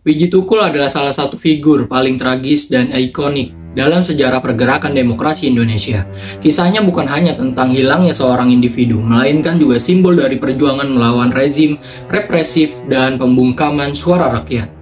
Wiji Tukul adalah salah satu figur paling tragis dan ikonik dalam sejarah pergerakan demokrasi Indonesia. Kisahnya bukan hanya tentang hilangnya seorang individu, melainkan juga simbol dari perjuangan melawan rezim represif dan pembungkaman suara rakyat.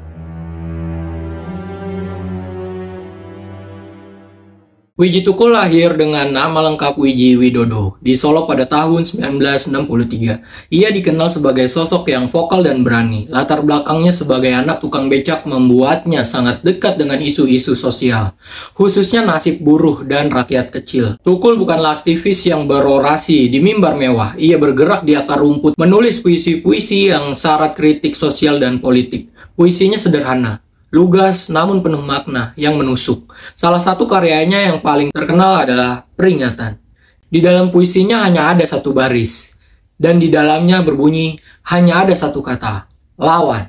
Wiji Tukul lahir dengan nama lengkap Wiji Widodo di Solo pada tahun 1963. Ia dikenal sebagai sosok yang vokal dan berani. Latar belakangnya sebagai anak tukang becak membuatnya sangat dekat dengan isu-isu sosial, khususnya nasib buruh dan rakyat kecil. Tukul bukanlah aktivis yang berorasi di mimbar mewah. Ia bergerak di akar rumput, menulis puisi-puisi yang syarat kritik sosial dan politik. Puisinya sederhana, lugas namun penuh makna yang menusuk. Salah satu karyanya yang paling terkenal adalah Peringatan. Di dalam puisinya hanya ada satu baris, dan di dalamnya berbunyi hanya ada satu kata, lawan.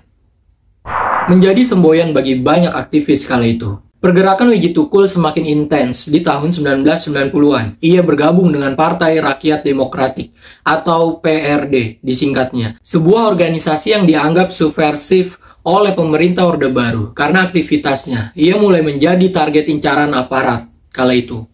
Menjadi semboyan bagi banyak aktivis kala itu. Pergerakan Wiji Tukul semakin intens di tahun 1990-an. Ia bergabung dengan Partai Rakyat Demokratik atau PRD disingkatnya, sebuah organisasi yang dianggap subversif oleh pemerintah Orde Baru karena aktivitasnya. Ia mulai menjadi target incaran aparat kala itu.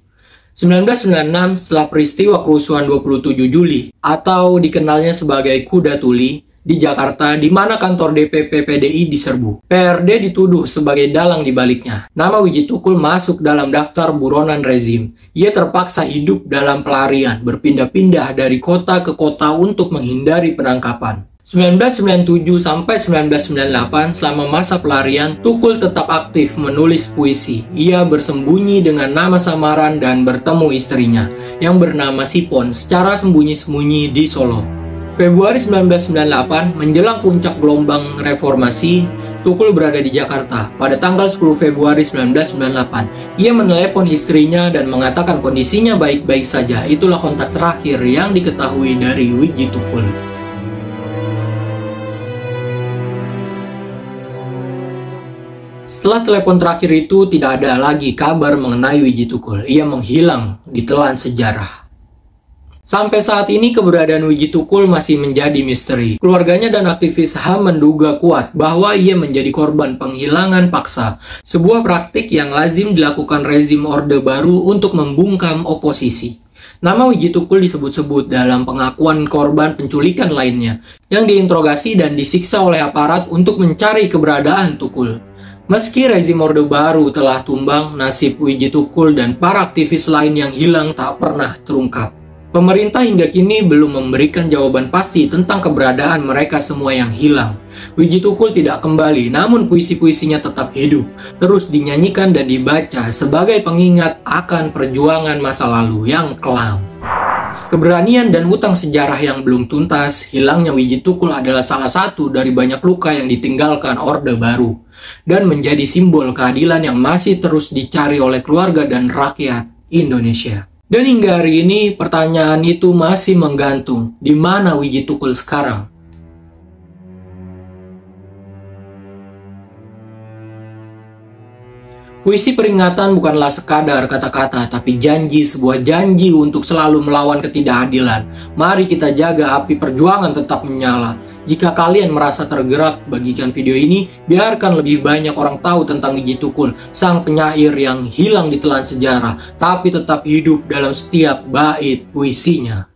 1996, setelah peristiwa kerusuhan 27 Juli atau dikenalnya sebagai Kuda Tuli di Jakarta, di mana kantor DPP PDI diserbu, PRD dituduh sebagai dalang di baliknya. Nama Wiji Tukul masuk dalam daftar buronan rezim. Ia terpaksa hidup dalam pelarian, berpindah-pindah dari kota ke kota untuk menghindari penangkapan. 1997 sampai 1998, selama masa pelarian, Tukul tetap aktif menulis puisi. Ia bersembunyi dengan nama samaran dan bertemu istrinya, yang bernama Sipon, secara sembunyi-sembunyi di Solo. Februari 1998, menjelang puncak gelombang reformasi, Tukul berada di Jakarta. Pada tanggal 10 Februari 1998, ia menelepon istrinya dan mengatakan kondisinya baik-baik saja. Itulah kontak terakhir yang diketahui dari Wiji Tukul. Setelah telepon terakhir itu, tidak ada lagi kabar mengenai Wiji Tukul. Ia menghilang di telan sejarah. Sampai saat ini keberadaan Wiji Tukul masih menjadi misteri. Keluarganya dan aktivis HAM menduga kuat bahwa ia menjadi korban penghilangan paksa, sebuah praktik yang lazim dilakukan rezim Orde Baru untuk membungkam oposisi. Nama Wiji Tukul disebut-sebut dalam pengakuan korban penculikan lainnya, yang diinterogasi dan disiksa oleh aparat untuk mencari keberadaan Tukul. Meski rezim Orde Baru telah tumbang, nasib Wiji Tukul dan para aktivis lain yang hilang tak pernah terungkap. Pemerintah hingga kini belum memberikan jawaban pasti tentang keberadaan mereka semua yang hilang. Wiji Tukul tidak kembali, namun puisi-puisinya tetap hidup, terus dinyanyikan dan dibaca sebagai pengingat akan perjuangan masa lalu yang kelam. Keberanian dan utang sejarah yang belum tuntas, hilangnya Wiji Tukul adalah salah satu dari banyak luka yang ditinggalkan Orde Baru, dan menjadi simbol keadilan yang masih terus dicari oleh keluarga dan rakyat Indonesia. Dan hingga hari ini, pertanyaan itu masih menggantung, di mana Wiji Tukul sekarang? Puisi Peringatan bukanlah sekadar kata-kata, tapi janji, sebuah janji untuk selalu melawan ketidakadilan. Mari kita jaga api perjuangan tetap menyala. Jika kalian merasa tergerak, bagikan video ini, biarkan lebih banyak orang tahu tentang Wiji Tukul, sang penyair yang hilang di telan sejarah, tapi tetap hidup dalam setiap bait puisinya.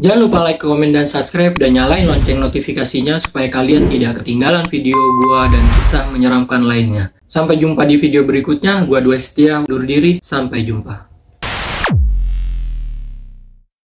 Jangan lupa like, komen, dan subscribe, dan nyalain lonceng notifikasinya supaya kalian tidak ketinggalan video gua dan kisah menyeramkan lainnya. Sampai jumpa di video berikutnya. Gua Dwi Setia undur diri. Sampai jumpa.